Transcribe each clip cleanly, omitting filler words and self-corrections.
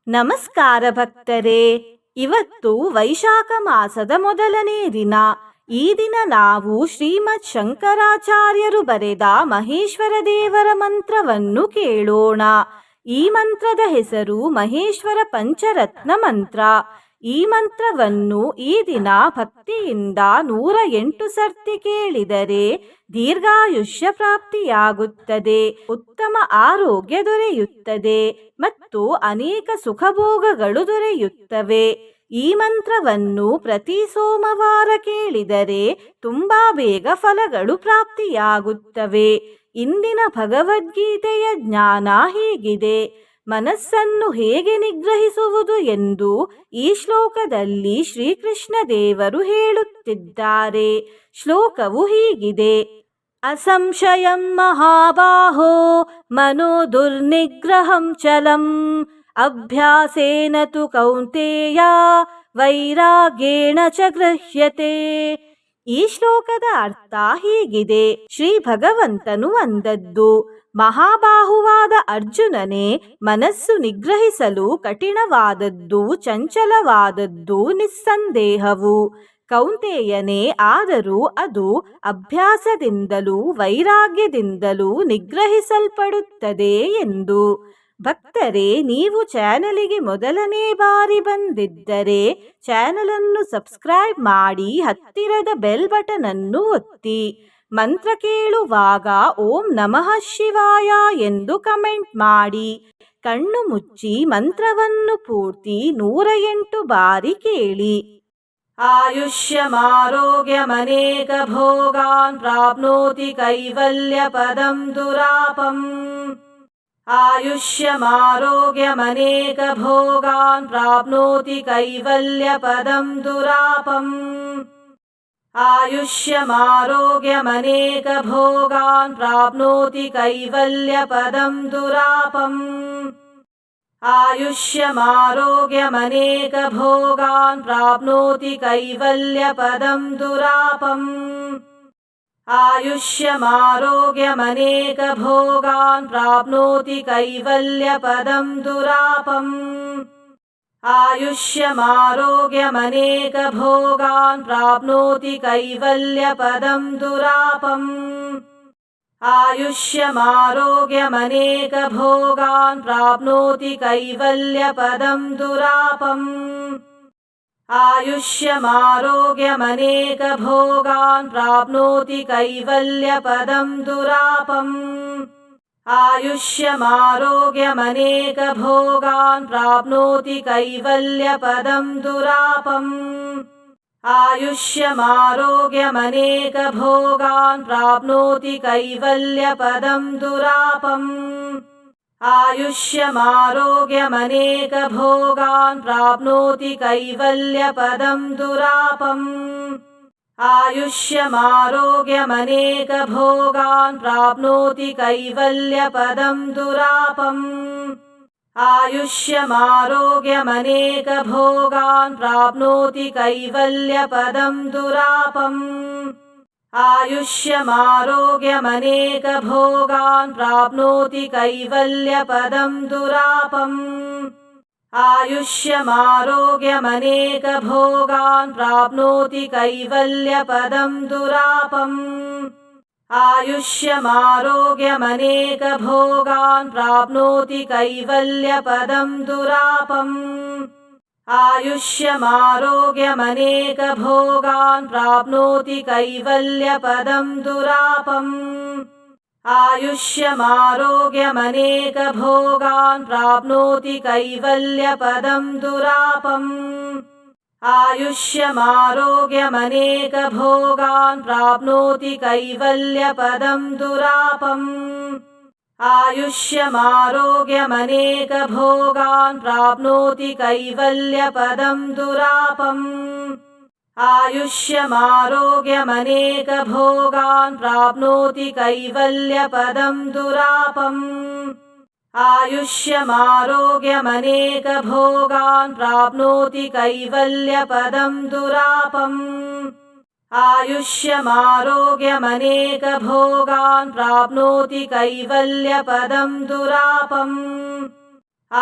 ನಮಸ್ಕಾರ ಭಕ್ತರೇ. ಇವತ್ತು ವೈಶಾಖ ಮಾಸದ ಮೊದಲನೇ ದಿನ. ಈ ದಿನ ನಾವು ಶ್ರೀಮದ್ ಶಂಕರಾಚಾರ್ಯರು ಬರೆದ ಮಹೇಶ್ವರ ದೇವರ ಮಂತ್ರವನ್ನು ಕೇಳೋಣ. ಈ ಮಂತ್ರದ ಹೆಸರು ಮಹೇಶ್ವರ ಪಂಚರತ್ನ ಮಂತ್ರ. ಈ ಮಂತ್ರವನ್ನು ಈ ದಿನ ಭಕ್ತಿಯಿಂದ 108 ಸರ್ತಿ ಕೇಳಿದರೆ ದೀರ್ಘಾಯುಷ್ಯ ಪ್ರಾಪ್ತಿಯಾಗುತ್ತದೆ, ಉತ್ತಮ ಆರೋಗ್ಯ ದೊರೆಯುತ್ತದೆ ಮತ್ತು ಅನೇಕ ಸುಖಭೋಗಗಳು ದೊರೆಯುತ್ತವೆ. ಈ ಮಂತ್ರವನ್ನು ಪ್ರತಿ ಸೋಮವಾರ ಕೇಳಿದರೆ ತುಂಬಾ ಬೇಗ ಫಲಗಳು ಪ್ರಾಪ್ತಿಯಾಗುತ್ತವೆ. ಇಂದಿನ ಭಗವದ್ಗೀತೆಯ ಜ್ಞಾನ ಹೀಗಿದೆ. ಮನಸ್ಸನ್ನು ಹೇಗೆ ನಿಗ್ರಹಿಸುವುದು ಎಂದು ಈ ಶ್ಲೋಕದಲ್ಲಿ ಶ್ರೀಕೃಷ್ಣ ದೇವರು ಹೇಳುತ್ತಿದ್ದಾರೆ. ಶ್ಲೋಕವು ಹೀಗಿದೆ: ಅಸಂಶಯಂ ಮಹಾಬಾಹೋ ಮನೋ ದುರ್ನಿಗ್ರಹಂ ಚಲಂ ಅಭ್ಯಾಸೇನ ತು ಕೌಂತೇಯ ವೈರಾಗ್ಯೇಣ ಚ ಗೃಹ್ಯತೆ. ಈ ಶ್ಲೋಕದ ಅರ್ಥ ಹೀಗಿದೆ: ಶ್ರೀ ಭಗವಂತನು ಅಂದದ್ದು, ಮಹಾಬಾಹುವಾದ ಅರ್ಜುನನೇ, ಮನಸ್ಸು ನಿಗ್ರಹಿಸಲು ಕಠಿಣವಾದದ್ದು, ಚಂಚಲವಾದದ್ದು ನಿಸ್ಸಂದೇಹವು. ಕೌಂತೆಯನೇ, ಆದರೂ ಅದು ಅಭ್ಯಾಸದಿಂದಲೂ ವೈರಾಗ್ಯದಿಂದಲೂ ನಿಗ್ರಹಿಸಲ್ಪಡುತ್ತದೆ ಎಂದು. ಭಕ್ತರೇ, ನೀವು ಚಾನಲಿಗೆ ಮೊದಲನೇ ಬಾರಿ ಬಂದಿದ್ದರೆ ಚಾನಲನ್ನು ಸಬ್ಸ್ಕ್ರೈಬ್ ಮಾಡಿ, ಹತ್ತಿರದ ಬೆಲ್ ಬಟನ್ ಅನ್ನು ಒತ್ತಿ. ಮಂತ್ರ ಕೇಳುವಾಗ ಓಂ ನಮಃ ಶಿವಾಯ ಎಂದು ಕಮೆಂಟ್ ಮಾಡಿ. ಕಣ್ಣು ಮುಚ್ಚಿ ಮಂತ್ರವನ್ನು ಪೂರ್ತಿ 108 ಬಾರಿ ಕೇಳಿ. ಆಯುಷ್ಯಮಾರೋಗ್ಯಮನೇಕ ಭೋಗಾನ್ ಪ್ರಾಪ್ನೋತಿ ಕೈವಲ್ಯ ಪದಂ ದುರಾಪಂ. ಆಯುಷ್ಯಮಾರೋಗ್ಯಮನೇಕ ಭೋಗಾನ್ ಪ್ರಾಪ್ನೋತಿ ಕೈವಲ್ಯ ಪದಂ ದುರಾಪಂ. ಆಯುಷ್ಯಮಾರೋಗ್ಯಮನೇಕ ಭೋಗಾನ್ ಪ್ರಾಪ್ನೋತಿ ಕೈವಲ್ಯ ಪದಂ ದುರಾಪಂ. ಆಯುಷ್ಯಮಾರೋಗ್ಯಮನೇಕ ಭೋಗಾನ್ ಪ್ರಾಪ್ನೋತಿ ಕೈವಲ್ಯ ಪದಂ ದುರಾಪಂ. ಆಯುಷ್ಯಮಾರೋಗ್ಯಮನೇಕ ಭೋಗಾನ್ ಪ್ರಾಪ್ನೋತಿ ಕೈವಲ್ಯ ಪದಂ ದುರಾಪಂ. ಆಯುಷ್ಯಮಾರೋಗ್ಯಮನೇಕ ಭೋಗಾನ್ ಪ್ರಾಪ್ನೋತಿ ಕೈವಲ್ಯ ಪದಂ ದುರಾಪಂ. ಆಯುಷ್ಯಮಾರೋಗ್ಯಮನೇಕ ಭೋಗಾನ್ ಪ್ರಾಪ್ನೋತಿ ಕೈವಲ್ಯ ಪದಂ ದುರಾಪಂ. ಆಯುಷ್ಯಮಾರೋಗ್ಯಮನೇಕ ಭೋಗಾನ್ ಪ್ರಾಪ್ನೋತಿ ಕೈವಲ್ಯ ಪದಂ ದುರಾಪಂ. ಆಯುಷ್ಯಮಾರೋಗ್ಯಮನೇಕ ಭೋಗಾನ್ ಪ್ರಾಪ್ನೋತಿ ಕೈವಲ್ಯ ಪದಂ ದುರಾಪಂ. ಆಯುಷ್ಯಮಾರೋಗ್ಯಮನೇಕ ಭೋಗಾನ್ ಪ್ರಾಪ್ನೋತಿ ಕೈವಲ್ಯ ಪದಂ ದುರಾಪಂ. ಆಯುಷ್ಯಮಾರೋಗ್ಯಮನೇಕ ಭೋಗಾನ್ ಪ್ರಾಪ್ನೋತಿ ಕೈವಲ್ಯ ಪದಂ ದುರಾಪಂ. ಆಯುಷ್ಯಮಾರೋಗ್ಯಮನೇಕ ಭೋಗಾನ್ ಪ್ರಾಪ್ನೋತಿ ಕೈವಲ್ಯ ಪದಂ ದುರಾಪಂ. ಆಯುಷ್ಯಮಾರೋಗ್ಯಮನೇಕ ಭೋಗಾನ್ ಪ್ರಾಪ್ನೋತಿ ಕೈವಲ್ಯ ಪದಂ ದುರಾಪಂ. ಆಯುಷ್ಯಮಾರೋಗ್ಯಮನೇಕ ಭೋಗಾನ್ ಪ್ರಾಪ್ನೋತಿ ಕೈವಲ್ಯ ಪದಂ ದುರಾಪಂ. ಆಯುಷ್ಯಮಾರೋಗ್ಯಮನೇಕ ಭೋಗಾನ್ ಪ್ರಾಪ್ನೋತಿ ಕೈವಲ್ಯ ಪದಂ ದುರಾಪಂ. ಆಯುಷ್ಯಮಾರೋಗ್ಯಮನೇಕ ಭೋಗಾನ್ ಪ್ರಾಪ್ನೋತಿ ಕೈವಲ್ಯ ಪದಂ ದುರಾಪಂ. ಆಯುಷ್ಯಮಾರೋಗ್ಯಮನೇಕ ಭೋಗಾನ್ ಪ್ರಾಪ್ನೋತಿ ಕೈವಲ್ಯ ಪದಂ ದುರಾಪಂ. ಆಯುಷ್ಯಮಾರೋಗ್ಯಮನೇಕ ಭೋಗಾನ್ ಪ್ರಾಪ್ನೋತಿ ಕೈವಲ್ಯ ಪದಂ ದುರಾಪಂ. ಆಯುಷ್ಯಮಾರೋಗ್ಯಮನೇಕ ಭೋಗಾನ್ ಪ್ರಾಪ್ನೋತಿ ಕೈವಲ್ಯ ಪದಂ ದುರಾಪಂ. ಆಯುಷ್ಯಮಾರೋಗ್ಯಮನೇಕ ಭೋಗಾನ್ ಪ್ರಾಪ್ನೋತಿ ಕೈವಲ್ಯ ಪದಂ ದುರಾಪಂ. ಆಯುಷ್ಯಮಾರೋಗ್ಯಮನೇಕ ಭೋಗಾನ್ ಪ್ರಾಪ್ನೋತಿ ಕೈವಲ್ಯ ಪದಂ ದುರಾಪಂ. ಆಯುಷ್ಯಮಾರೋಗ್ಯಮನೇಕ ಭೋಗಾನ್ ಪ್ರಾಪ್ನೋತಿ ಕೈವಲ್ಯ ಪದಂ ದುರಾಪಂ. ಆಯುಷ್ಯಮಾರೋಗ್ಯಮನೇಕ ಭೋಗಾನ್ ಪ್ರಾಪ್ನೋತಿ ಕೈವಲ್ಯ ಪದಂ ದುರಾಪಂ.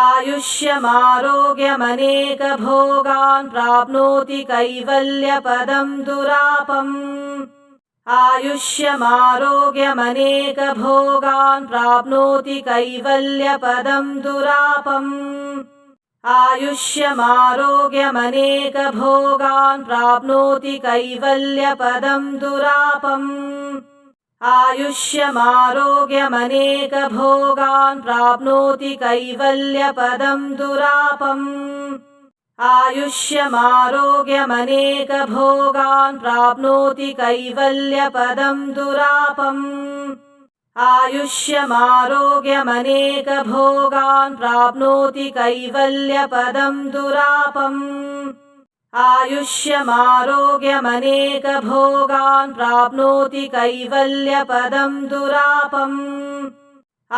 आयुष्यमारोग्यमनेकभोगान् प्राप्नोति कैवल्यपदं दुरापम् आयुष्यमारोग्यमनेकभोगान् प्राप्नोति कैवल्यपदं दुरापम् आयुष्यमारोग्यमनेकभोगान् प्राप्नोति कैवल्यपदं दुरापम् आयुष्यमारोग्यमनेकभोगान् प्राप्नोति कैवल्यपदं दुरापम् आयुष्यमारोग्यमनेकभोगान् प्राप्नोति कैवल्यपदं दुरापम् आयुष्यमारोग्यमनेकभोगान् प्राप्नोति कैवल्यपदं दुरापम् आयुष्यमारोग्यमनेकभोगान् प्राप्नोति कैवल्यपदं दुरापम्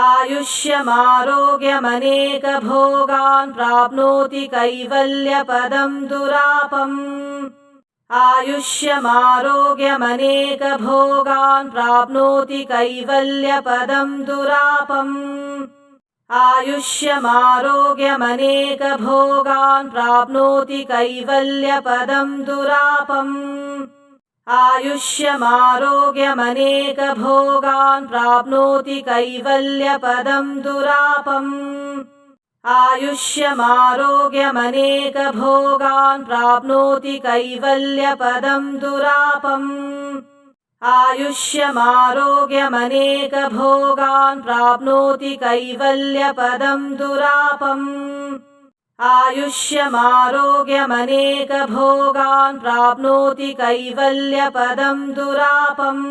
आयुष्यमारोग्यमनेकभोगान् प्राप्नोति कैवल्यपदं दुरापम् आयुष्यमारोग्यमनेकभोगान् प्राप्नोति कैवल्यपदं दुरापम् आयुष्यमारोग्यमनेकभोगान् प्राप्नोति कैवल्यपदं दुरापम् आयुष्यमारोग्यमनेकभोगान् प्राप्नोति कैवल्यपदं दुरापम् आयुष्यमारोग्यमनेकभोगान् प्राप्नोति कैवल्यपदं दुरापम् आयुष्यमारोग्यमनेकभोगान् प्राप्नोति कैवल्यपदं दुरापम् आयुष्यमारोग्यमनेकभोगान् प्राप्नोति कैवल्यपदं दुरापम्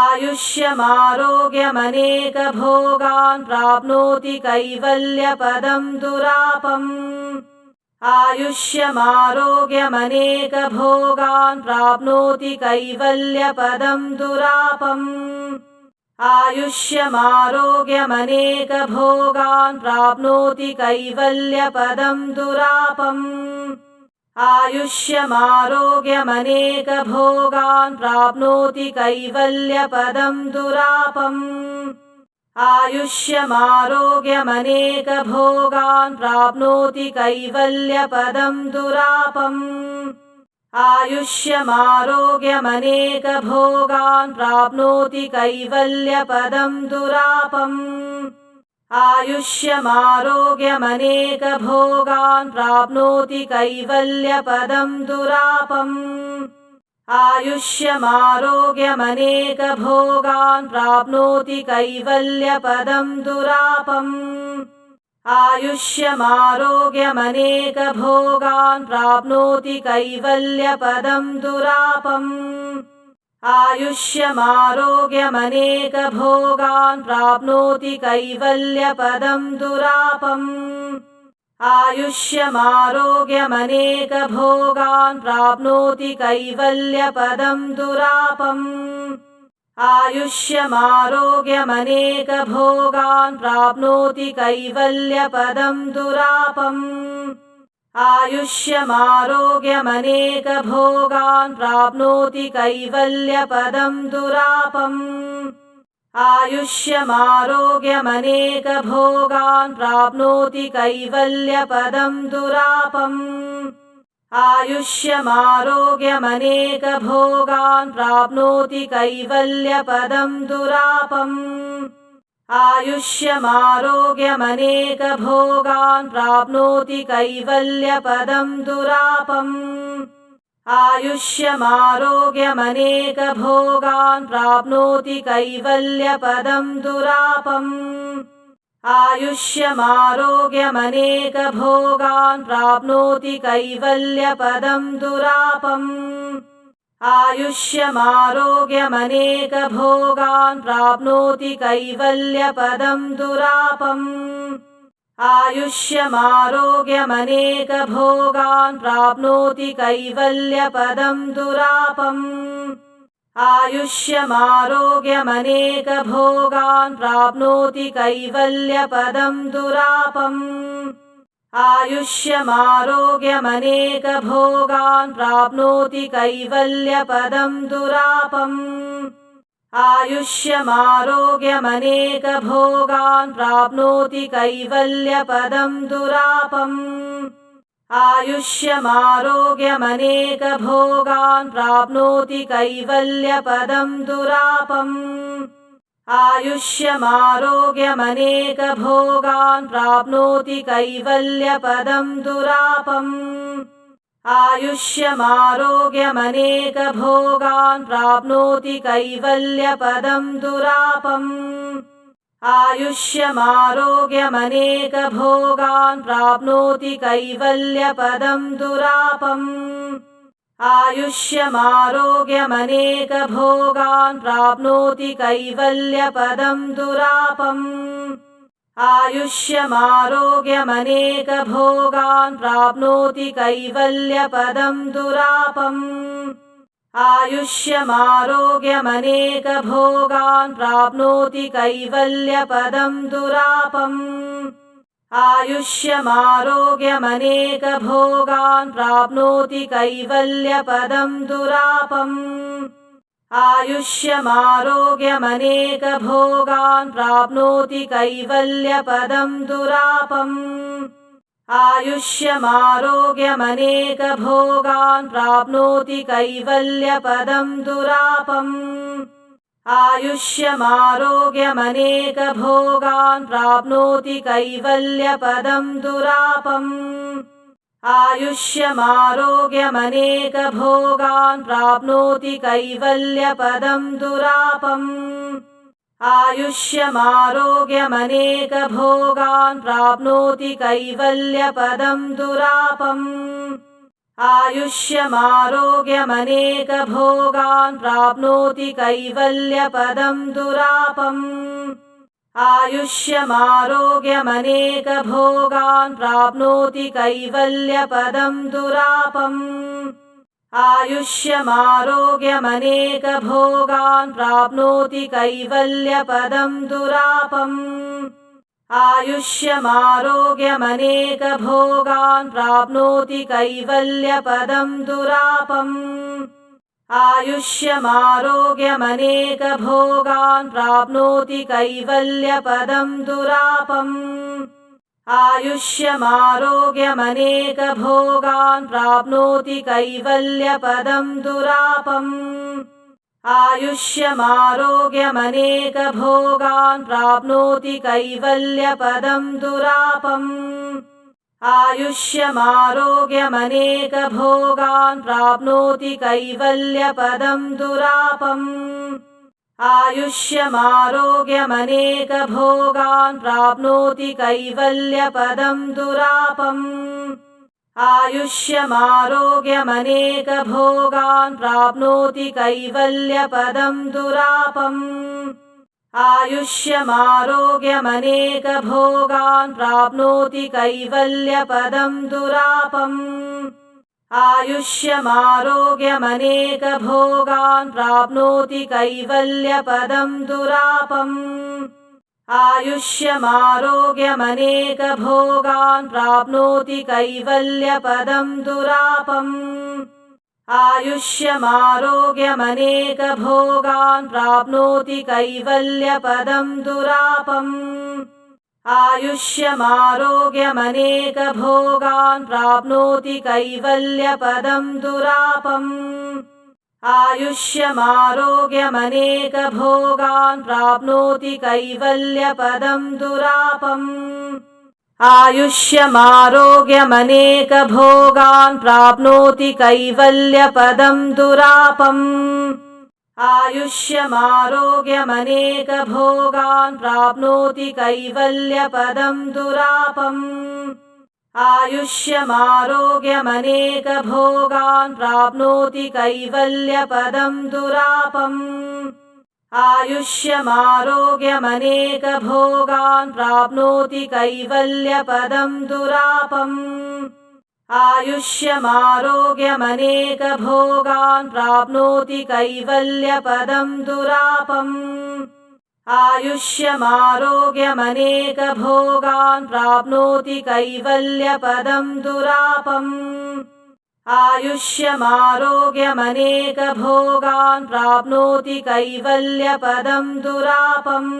आयुष्यमारोग्यमनेकभोगान् प्राप्नोति कैवल्यपदं दुरापम् आयुष्यमारोग्यमनेकभोगान् प्राप्नोति कैवल्यपदं दुरापम् आयुष्यमारोग्यमनेकभोगान् प्राप्नोति कैवल्यपदं दुरापम् आयुष्यमारोग्यमनेकभोगान् प्राप्नोति कैवल्यपदं दुरापम् आयुष्यमारोग्यमनेकभोगान् प्राप्नोति कैवल्यपदं दुरापम् आयुष्यमारोग्यमनेकभोगान् प्राप्नोति कैवल्यपदं दुरापम् आयुष्यमारोग्यमनेकभोगान् प्राप्नोति कैवल्यपदं दुरापम् आयुष्यमारोग्यमनेकभोगान् प्राप्नोति कैवल्यपदं दुरापम् आयुष्यमारोग्यमनेकभोगान् प्राप्नोति कैवल्यपदं दुरापम् आयुष्यमारोग्यमनेकभोगान् प्राप्नोति कैवल्यपदं दुरापम् आयुष्यमारोग्यमनेकभोगान् प्राप्नोति कैवल्यपदं दुरापम् आयुष्यमारोग्यमनेकभोगान् प्राप्नोति कैवल्यपदं दुरापम् आयुष्यमारोग्यमनेकभोगान् प्राप्नोति कैवल्यपदं दुरापम् आयुष्यमारोग्यमनेकभोगान् प्राप्नोति कैवल्यपदं दुरापम् आयुष्यमारोग्यमनेकभोगान् प्राप्नोति कैवल्यपदं दुरापम् आयुष्यमारोग्यमनेकभोगान् प्राप्नोति कैवल्यपदं दुरापम् आयुष्यमारोग्यमनेकभोगान् प्राप्नोति कैवल्यपदं दुरापम् आयुष्यमारोग्यमनेकभोगान् प्राप्नोति कैवल्यपदं दुरापम् आयुष्यमारोग्यमनेकभोगान् प्राप्नोति कैवल्यपदं दुरापम् आयुष्यमारोग्यमनेकभोगान् प्राप्नोति कैवल्यपदं दुरापम् आयुष्यमारोग्यमनेकभोगान् प्राप्नोति कैवल्यपदं दुरापम् आयुष्यमारोग्यमनेकभोगान् प्राप्नोति कैवल्यपदं दुरापम् आयुष्यमारोग्यमनेकभोगान् प्राप्नोति कैवल्यपदं दुरापम् आयुष्यमारोग्यमनेकभोगान् प्राप्नोति कैवल्यपदं दुरापम् आयुष्यमारोग्यमनेकभोगान् प्राप्नोति कैवल्यपदं दुरापम् आयुष्यमारोग्यमनेकभोगान् प्राप्नोति कैवल्यपदं दुरापम् आयुष्यमारोग्यमनेकभोगान् प्राप्नोति कैवल्यपदं दुरापम् आयुष्यमारोग्यमनेकभोगान् प्राप्नोति कैवल्यपदं दुरापम् आयुष्यमारोग्यमनेकभोगान् प्राप्नोति कैवल्यपदं दुरापम् आयुष्यमारोग्यमनेकभोगान् प्राप्नोति कैवल्यपदं दुरापम् आयुष्यमारोग्यमनेकभोगान् प्राप्नोति कैवल्यपदं दुरापम् आयुष्यमारोग्यमनेकभोगान् प्राप्नोति कैवल्यपदं दुरापम् आयुष्यमारोग्यमनेकभोगान् प्राप्नोति कैवल्यपदं दुरापम् आयुष्यमारोग्यमनेकभोगान् प्राप्नोति कैवल्यपदं दुरापम् आयुष्यमारोग्यमनेकभोगान् प्राप्नोति कैवल्यपदं दुरापम् आयुष्यमारोग्यमनेकभोगान् प्राप्नोति कैवल्यपदं दुरापम् आयुष्यमारोग्यमनेकभोगान् प्राप्नोति कैवल्यपदं दुरापम् आयुष्यमारोग्यमनेकभोगान् प्राप्नोति कैवल्यपदं दुरापम् आयुष्यमारोग्यमनेकभोगान् प्राप्नोति कैवल्यपदं दुरापम् आयुष्यमारोग्यमनेकभोगान् प्राप्नोति कैवल्यपदं दुरापम् आयुष्यमारोग्यमनेकभोगान् प्राप्नोति कैवल्यपदं दुरापम् आयुष्यमारोग्यमनेकभोगान् प्राप्नोति कैवल्यपदं दुरापम् आयुष्यमारोग्यमनेकभोगान् प्राप्नोति कैवल्यपदं दुरापम् आयुष्यमारोग्यमनेकभोगान् प्राप्नोति कैवल्यपदं दुरापम् आयुष्यमारोग्यमनेकभोगान् प्राप्नोति कैवल्यपदं दुरापम् आयुष्यमारोग्यमनेकभोगान् प्राप्नोति कैवल्यपदं दुरापम् आयुष्यमारोग्यमनेकभोगान् प्राप्नोति कैवल्यपदं दुरापम् आयुष्यमारोग्यमनेकभोगान् प्राप्नोति कैवल्यपदं दुरापम् आयुष्यमारोग्यमनेकभोगान् प्राप्नोति कैवल्यपदं दुरापम् आयुष्यमारोग्यमनेकभोगान् प्राप्नोति कैवल्यपदं दुरापम् आयुष्यमारोग्यमनेकभोगान् प्राप्नोति कैवल्यपदं दुरापम् आयुष्यमारोग्यमनेकभोगान् प्राप्नोति कैवल्यपदं दुरापम् आयुष्यमारोग्यमनेकभोगान् प्राप्नोति कैवल्यपदं दुरापम् आयुष्यमारोग्यमनेकभोगान् प्राप्नोति कैवल्यपदं दुरापम् आयुष्यमारोग्यमनेकभोगान् प्राप्नोति कैवल्यपदं दुरापम् आयुष्यमारोग्यमनेकभोगान् प्राप्नोति कैवल्यपदं दुरापम् आयुष्यमारोग्यमनेकभोगान् प्राप्नोति कैवल्यपदं दुरापम् आयुष्यमारोग्यमनेकभोगान् प्राप्नोति कैवल्यपदं दुरापम् आयुष्यमारोग्यमनेकभोगान् प्राप्नोति कैवल्यपदं दुरापम्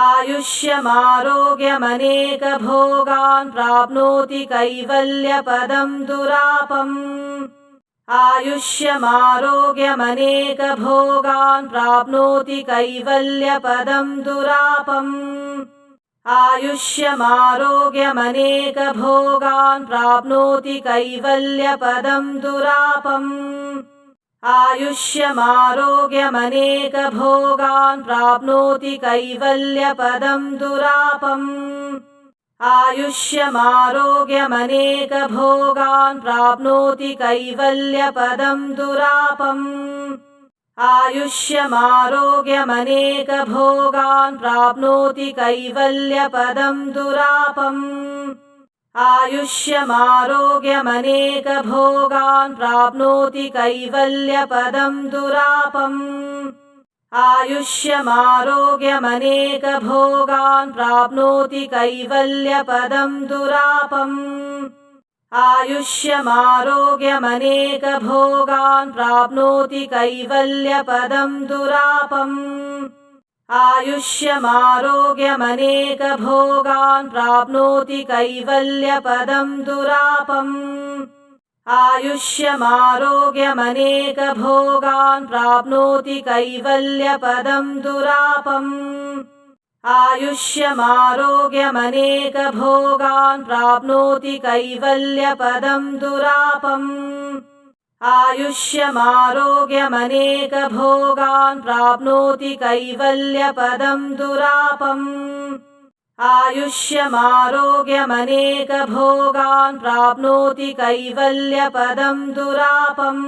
आयुष्यमारोग्यमनेकभोगान् प्राप्नोति कैवल्यपदं दुरापम् आयुष्यमारोग्यमनेकभोगान् प्राप्नोति कैवल्यपदं दुरापम् आयुष्यमारोग्यमनेकभोगान् प्राप्नोति कैवल्यपदं दुरापम् आयुष्यमारोग्यमनेकभोगान् प्राप्नोति कैवल्यपदं दुरापम् आयुष्यमारोग्यमनेकभोगान् प्राप्नोति कैवल्यपदं दुरापम् आयुष्यमारोग्यमनेकभोगान् प्राप्नोति कैवल्यपदं दुरापम् आयुष्यमारोग्यमनेकभोगान् प्राप्नोति कैवल्यपदं दुरापम् आयुष्यमारोग्यमनेकभोगान् प्राप्नोति कैवल्यपदं दुरापम् आयुष्यमारोग्यमनेकभोगान् प्राप्नोति कैवल्यपदं दुरापम् आयुष्यमारोग्यमनेकभोगान् प्राप्नोति कैवल्यपदं दुरापम् आयुष्यमारोग्यमनेकभोगान् प्राप्नोति कैवल्यपदं दुरापम् आयुष्यमारोग्यमनेकभोगान् प्राप्नोति कैवल्यपदं दुरापम् आयुष्यमारोग्यमनेकभोगान् प्राप्नोति कैवल्यपदं दुरापम् आयुष्यमारोग्यमनेकभोगान् प्राप्नोति कैवल्यपदं दुरापम्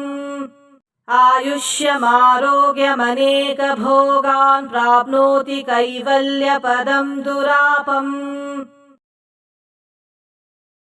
आयुष्यमारोग्यमनेकभोगान् प्राप्नोति कैवल्यपदं दुरापम्